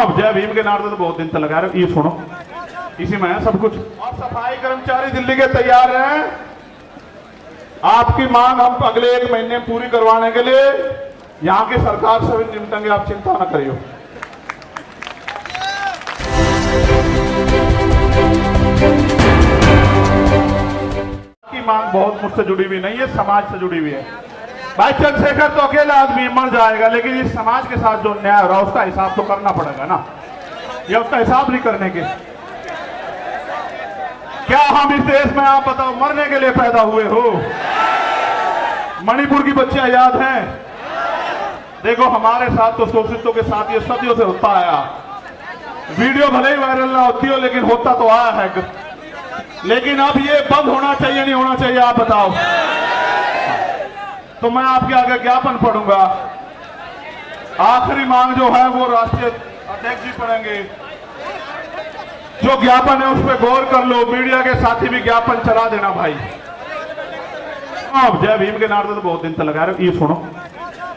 अब जय भीम के नारे तो बहुत दिन तक लगा रहे, ये सुनो, इसी में है सब कुछ। और सफाई कर्मचारी दिल्ली के तैयार हैं आपकी मांग हम अगले 1 महीने पूरी करवाने के लिए। यहाँ की सरकार से भी निपटेंगे, आप चिंता न करियो। की मांग बहुत मुझसे जुड़ी हुई नहीं है, समाज से जुड़ी हुई है। भाई चंद्रशेखर तो अकेला आदमी मर जाएगा, लेकिन इस समाज के साथ जो न्याय हो रहा है उसका हिसाब तो करना पड़ेगा ना। ये उसका हिसाब नहीं करने के, क्या हम इस देश में, आप बताओ, मरने के लिए पैदा हुए हो? मणिपुर की बच्चियां याद हैं? देखो हमारे साथ तो शोषितों के साथ ये सदियों से होता आया। वीडियो भले ही वायरल ना होती हो, लेकिन होता तो आया है। लेकिन अब ये बंद होना चाहिए, नहीं होना चाहिए, आप बताओ? तो मैं आपके आगे ज्ञापन पढ़ूंगा। आखिरी मांग जो है वो राष्ट्रीय अध्यक्ष जी पढ़ेंगे। जो ज्ञापन है उस पर गौर कर लो, मीडिया के साथी भी ज्ञापन चला देना भाई। अब जय भीम के नारे तो बहुत दिन तक लगा रहे, ये सुनो,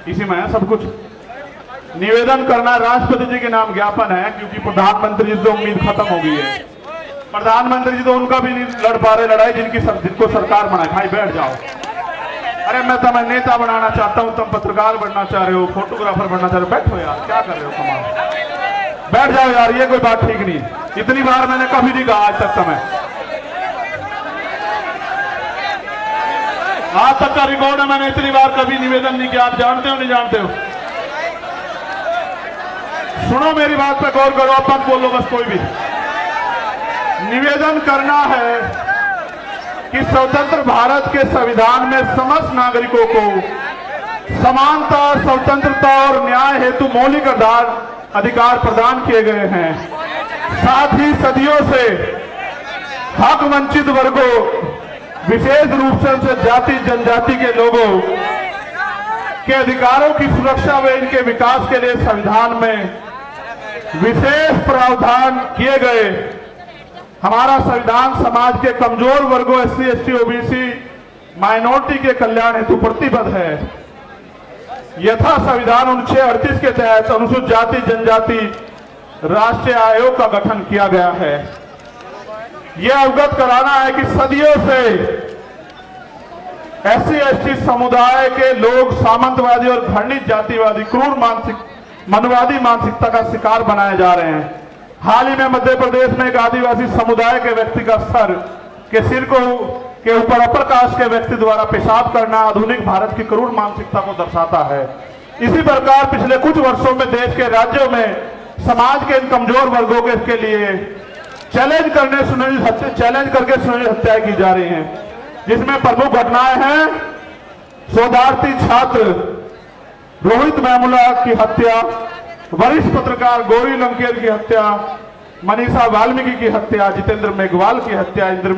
इसी में है सब कुछ। निवेदन करना राष्ट्रपति जी के नाम ज्ञापन है, क्योंकि प्रधानमंत्री जी से उम्मीद खत्म हो गई है। प्रधानमंत्री जी तो उनका भी नहीं लड़ पा रहे लड़ाई जिनको सरकार बनाए। भाई बैठ जाओ। अरे मैं तुम्हें नेता बनाना चाहता हूं, तुम पत्रकार बनना चाह रहे हो, फोटोग्राफर बनना चाह रहे हो, बैठो यार, क्या कर रहे हो कमाल। बैठ जाओ यार, ये कोई बात ठीक नहीं। इतनी बार मैंने कभी नहीं कहा आज तक तुम्हें, आज तक का रिकॉर्ड है, मैंने इतनी बार कभी निवेदन नहीं किया। आप जानते हो नहीं जानते हो? सुनो मेरी बात पे गौर करो, अब मत बोलो बस कोई भी। निवेदन करना है कि स्वतंत्र भारत के संविधान में समस्त नागरिकों को समानता, स्वतंत्रता और न्याय हेतु मौलिक अधिकार प्रदान किए गए हैं। साथ ही सदियों से हक वंचित वर्गों, विशेष रूप से जाति जनजाति के लोगों के अधिकारों की सुरक्षा व इनके विकास के लिए संविधान में विशेष प्रावधान किए गए। हमारा संविधान समाज के कमजोर वर्गों, SC, ST, OBC, माइनॉरिटी के कल्याण हेतु प्रतिबद्ध है। यथा संविधान अनुच्छेद 38 के तहत अनुसूचित जाति जनजाति राष्ट्रीय आयोग का गठन किया गया है। यह अवगत कराना है कि सदियों से SC, ST समुदाय के लोग सामंतवादी और घृणित जातिवादी, क्रूर मनवादी मानसिकता का शिकार बनाए जा रहे हैं। हाल ही में मध्य प्रदेश में एक आदिवासी समुदाय के व्यक्ति का सिर के ऊपर अपर कास्ट के व्यक्ति द्वारा पेशाब करना आधुनिक भारत की क्रूर मानसिकता को दर्शाता है। इसी प्रकार पिछले कुछ वर्षों में देश के राज्यों में समाज के इन कमजोर वर्गों के लिए चैलेंज करके सुनिश्चित हत्याएं की जा रही हैं, जिसमें प्रमुख घटनाएं हैं शोधार्थी छात्र रोहित वेमुला की हत्या, वरिष्ठ पत्रकार गौरी लंकेर की हत्या, मनीषा वाल्मीकि की हत्या, जितेंद्र मेघवाल की हत्या, इंद्र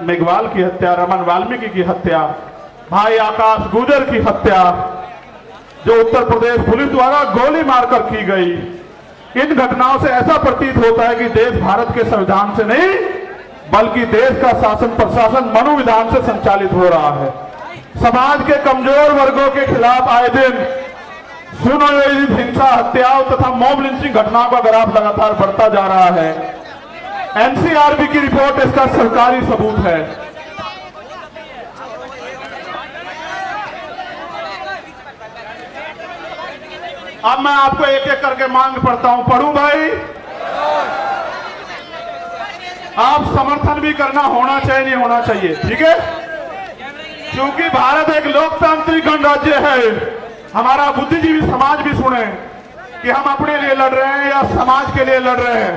मेघवाल की हत्या, रमन वाल्मीकि की हत्या, भाई आकाश गुजर की हत्या जो उत्तर प्रदेश पुलिस द्वारा गोली मारकर की गई। इन घटनाओं से ऐसा प्रतीत होता है कि देश भारत के संविधान से नहीं बल्कि देश का शासन प्रशासन मनोविधान से संचालित हो रहा है। समाज के कमजोर वर्गों के खिलाफ आए दिन सुनियोजित हिंसा, हत्याओं तथा मॉब लिंचिंग घटनाओं का ग्राफ लगातार बढ़ता जा रहा है। NCRB की रिपोर्ट इसका सरकारी सबूत है। अब मैं आपको एक एक करके मांग पढ़ता हूं, पढ़ूं भाई? आप समर्थन भी करना, होना चाहिए नहीं होना चाहिए, ठीक है? क्योंकि भारत एक लोकतांत्रिक गणराज्य है। हमारा बुद्धिजीवी समाज भी सुने कि हम अपने लिए लड़ रहे हैं या समाज के लिए लड़ रहे हैं।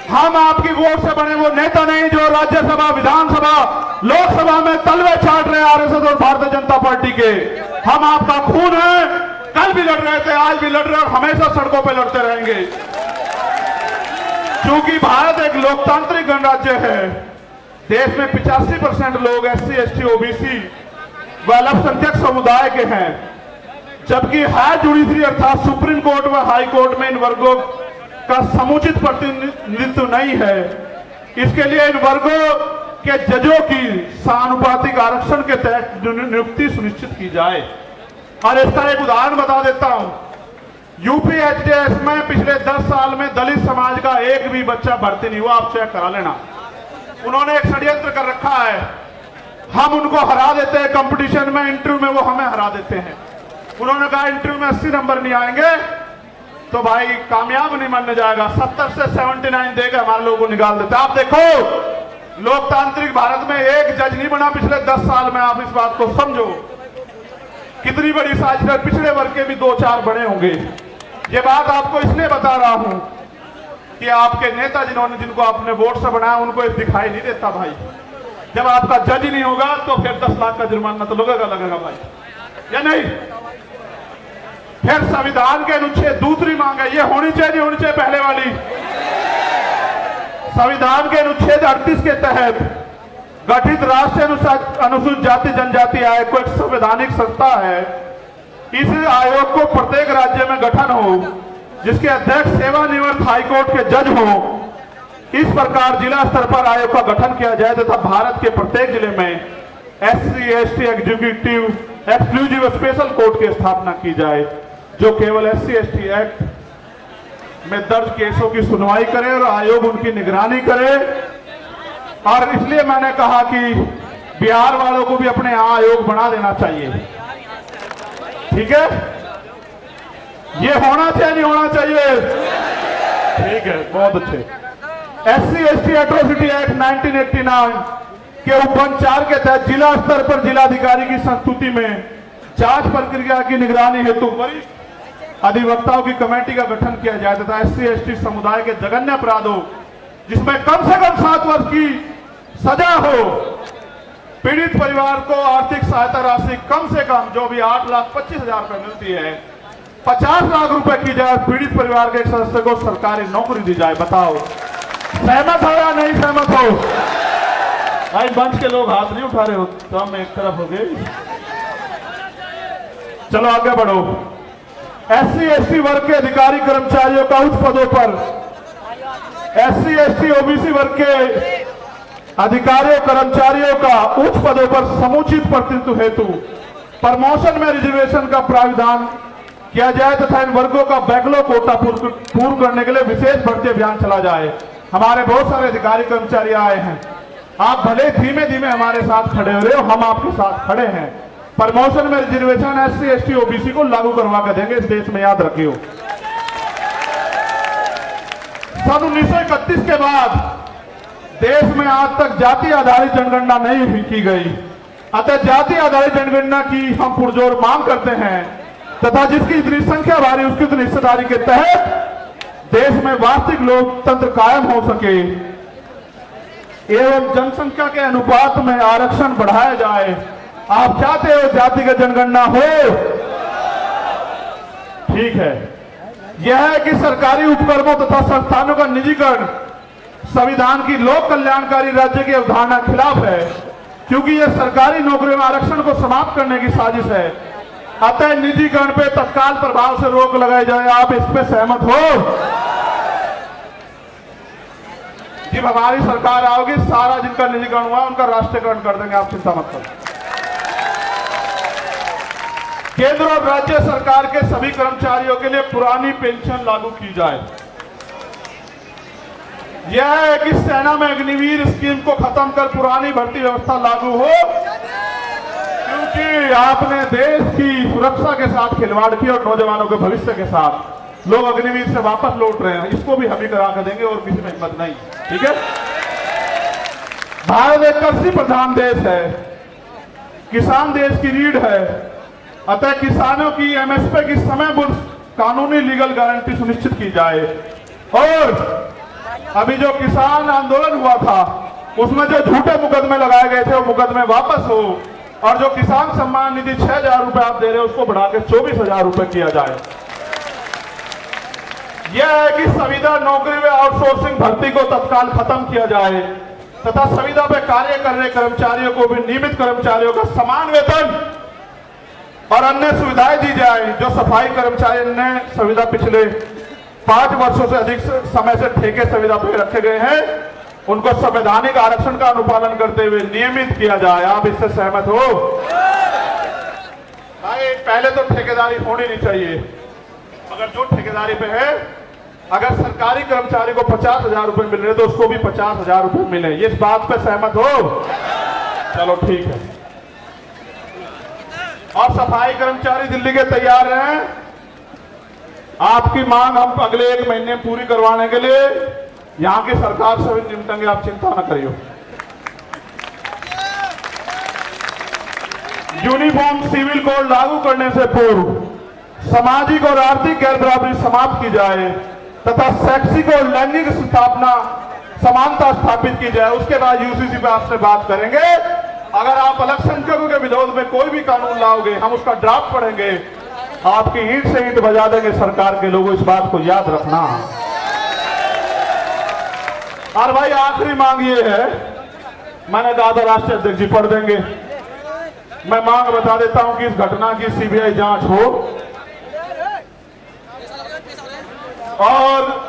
हम आपकी वोट से बने वो नेता नहीं जो राज्यसभा, विधानसभा, लोकसभा में तलवे चाट रहे हैं RSS और भारतीय जनता पार्टी के। हम आपका खून है, कल भी लड़ रहे थे, आज भी लड़ रहे और हमेशा सड़कों पर लड़ते रहेंगे। क्योंकि भारत एक लोकतांत्रिक गणराज्य है। देश में 85% लोग SC, ST, OBC व अल्पसंख्यक समुदाय के हैं, जबकि हायर जुडिशरी अर्थात सुप्रीम कोर्ट व हाई कोर्ट में इन वर्गों का समुचित प्रतिनिधित्व नहीं है। इसके लिए इन वर्गों के जजों की समानुपातिक आरक्षण के तहत नियुक्ति सुनिश्चित की जाए। और इसका एक उदाहरण बता देता हूं। यूपीएचडीएस में पिछले 10 साल में दलित समाज का एक भी बच्चा भर्ती नहीं हुआ, आप चेक करा लेना। उन्होंने एक षड्यंत्र कर रखा है, हम उनको हरा देते हैं कंपटीशन में, इंटरव्यू में वो हमें हरा देते हैं। उन्होंने कहा इंटरव्यू में 80 नंबर नहीं आएंगे तो भाई कामयाब नहीं मानने जाएगा, 70 से 79 देकर हमारे लोगों को निकाल देते। आप देखो लोकतांत्रिक भारत में एक जज नहीं बना पिछले 10 साल में, आप इस बात को समझो कितनी बड़ी साजिश है। पिछड़े वर्ग के भी 2-4 बड़े होंगे। ये बात आपको इसलिए बता रहा हूं कि आपके नेता जिनको आपने वोट से बनाया उनको ये दिखाई नहीं देता भाई। जब आपका जज ही नहीं होगा तो फिर 10 लाख का जुर्माना तो लगेगा भाई, या नहीं? फिर संविधान के अनुच्छेद दूसरी मांग है, ये होनी चाहिए नहीं होनी चाहिए पहले वाली। संविधान के अनुच्छेद 38 के तहत गठित राष्ट्रीय अनुसूचित जाति जनजाति आयोग को एक संवैधानिक संस्था है। इस आयोग को प्रत्येक राज्य में गठन हो जिसके अध्यक्ष सेवानिवृत्त हाईकोर्ट के जज हो। इस प्रकार जिला स्तर पर आयोग का गठन किया जाए तथा भारत के प्रत्येक जिले में SC/ST executive exclusive special court की स्थापना की जाए जो केवल SC/ST एक्ट में दर्ज केसों की सुनवाई करे और आयोग उनकी निगरानी करे। और इसलिए मैंने कहा कि बिहार वालों को भी अपने यहां आयोग बना देना चाहिए, ठीक है? ये होना चाहिए नहीं होना चाहिए? ठीक है, बहुत अच्छे। SC/ST एट्रोसिटी एक्ट 1989 के उपबंध 4 के तहत जिला स्तर पर जिलाधिकारी की संस्तुति में जांच प्रक्रिया की निगरानी हेतु वरिष्ठ अधिवक्ताओं की कमेटी का गठन किया जाए तथा SC/ST समुदाय के जघन्य अपराधों जिसमें कम से कम 7 वर्ष की सजा हो, पीड़ित परिवार को आर्थिक सहायता राशि कम से कम जो भी 8,25,000 रुपए मिलती है 50 लाख रुपए की जाए, पीड़ित परिवार के एक सदस्य को सरकारी नौकरी दी जाए। बताओ सहमत हो या नहीं सहमत हो? भाई मंच के लोग हाथ नहीं उठा रहे हो तो हम एक तरफ हो गए। चलो आगे बढ़ो। SC/ST वर्ग के अधिकारी कर्मचारियों का उच्च पदों पर SC/ST OBC वर्ग के अधिकारियों कर्मचारियों का उच्च पदों पर समुचित प्रतिनिधित्व हेतु प्रमोशन में रिजर्वेशन का प्राविधान किया जाए तथा इन वर्गों का बैकलॉग कोटा पूर्ण करने के लिए विशेष भर्ती अभियान चला जाए। हमारे बहुत सारे अधिकारी कर्मचारी आए हैं, आप भले धीमे धीमे हमारे साथ खड़े हो रहे हो, हम आपके साथ खड़े हैं। प्रमोशन में रिजर्वेशन SC/ST OBC को लागू करवा कर देंगे इस देश में, याद रखियो। सन 1931 के बाद देश में आज तक जाति आधारित जनगणना नहीं की गई, अतः जाति आधारित जनगणना की हम पुरजोर मांग करते हैं तथा जिसकी जितनी संख्या भारी उसकी उतनी हिस्सेदारी के तहत देश में वास्तविक लोकतंत्र कायम हो सके एवं जनसंख्या के अनुपात में आरक्षण बढ़ाया जाए। आप चाहते हो जातिगत जनगणना हो? ठीक है। यह है कि सरकारी उपक्रमों तथा संस्थानों का निजीकरण संविधान की लोक कल्याणकारी राज्य की अवधारणा खिलाफ है क्योंकि यह सरकारी नौकरियों में आरक्षण को समाप्त करने की साजिश है। अतः निजीकरण पे तत्काल प्रभाव से रोक लगाई जाए। आप इस पे सहमत हो? जब हमारी सरकार आओगी सारा जिनका निजीकरण हुआ उनका राष्ट्रीयकरण कर देंगे, आप चिंता मत करो। केंद्र और राज्य सरकार के सभी कर्मचारियों के लिए पुरानी पेंशन लागू की जाए। यह है कि सेना में अग्निवीर स्कीम को खत्म कर पुरानी भर्ती व्यवस्था लागू हो क्योंकि आपने देश की सुरक्षा के साथ खिलवाड़ किया और नौजवानों के भविष्य के साथ लोग अग्निवीर से वापस लौट रहे हैं। इसको भी हम ही करा कर देंगे और किसी में हिम्मत नहीं, ठीक है? भारत एक कृषि प्रधान देश है, किसान देश की रीढ़ है, अतः किसानों की MSP की समयबद्ध कानूनी लीगल गारंटी सुनिश्चित की जाए। और अभी जो किसान आंदोलन हुआ था उसमें जो झूठे मुकदमे लगाए गए थे वो मुकदमे वापस हो और जो किसान सम्मान निधि 6,000 रुपए आप दे रहे हो उसको बढ़ाकर 24,000 रुपए किया जाए। यह है कि संविदा नौकरी में आउटसोर्सिंग भर्ती को तत्काल खत्म किया जाए तथा संविदा पे कार्य कर रहे कर्मचारियों को भी नियमित कर्मचारियों का समान वेतन और अन्य सुविधाएं दी जाए। जो सफाई कर्मचारी ने संविदा पिछले 5 वर्षों से अधिक समय से ठेके संविदा पे रखे गए हैं उनको संवैधानिक आरक्षण का अनुपालन करते हुए नियमित किया जाए। आप इससे सहमत हो? भाई पहले तो ठेकेदारी होनी नहीं चाहिए, मगर जो ठेकेदारी पे है, अगर सरकारी कर्मचारी को 50,000 रुपए मिल रहे तो उसको भी 50,000 रुपए मिले। ये इस बात पे सहमत हो? चलो ठीक है। और सफाई कर्मचारी दिल्ली के तैयार हैं, आपकी मांग हम अगले 1 महीने में पूरी करवाने के लिए यहां की सरकार से भी निपटेंगे, आप चिंता न करिए। यूनिफॉर्म सिविल कोड लागू करने से पूर्व सामाजिक और आर्थिक गैर बराबरी समाप्त की जाए तथा शैक्षिक और लैंगिक स्थापना समानता स्थापित की जाए। उसके बाद यूसीसी पे आपसे बात करेंगे। अगर आप अल्पसंख्यकों के विरोध में कोई भी कानून लाओगे, हम उसका ड्राफ्ट पढ़ेंगे, आपकी ईंट से ईंट बजा देंगे। सरकार के लोगों, इस बात को याद रखना। और भाई आखिरी मांग ये है, मैंने कहा था राष्ट्रीय अध्यक्ष जी पढ़ देंगे। मैं मांग बता देता हूं कि इस घटना की सीबीआई जांच हो और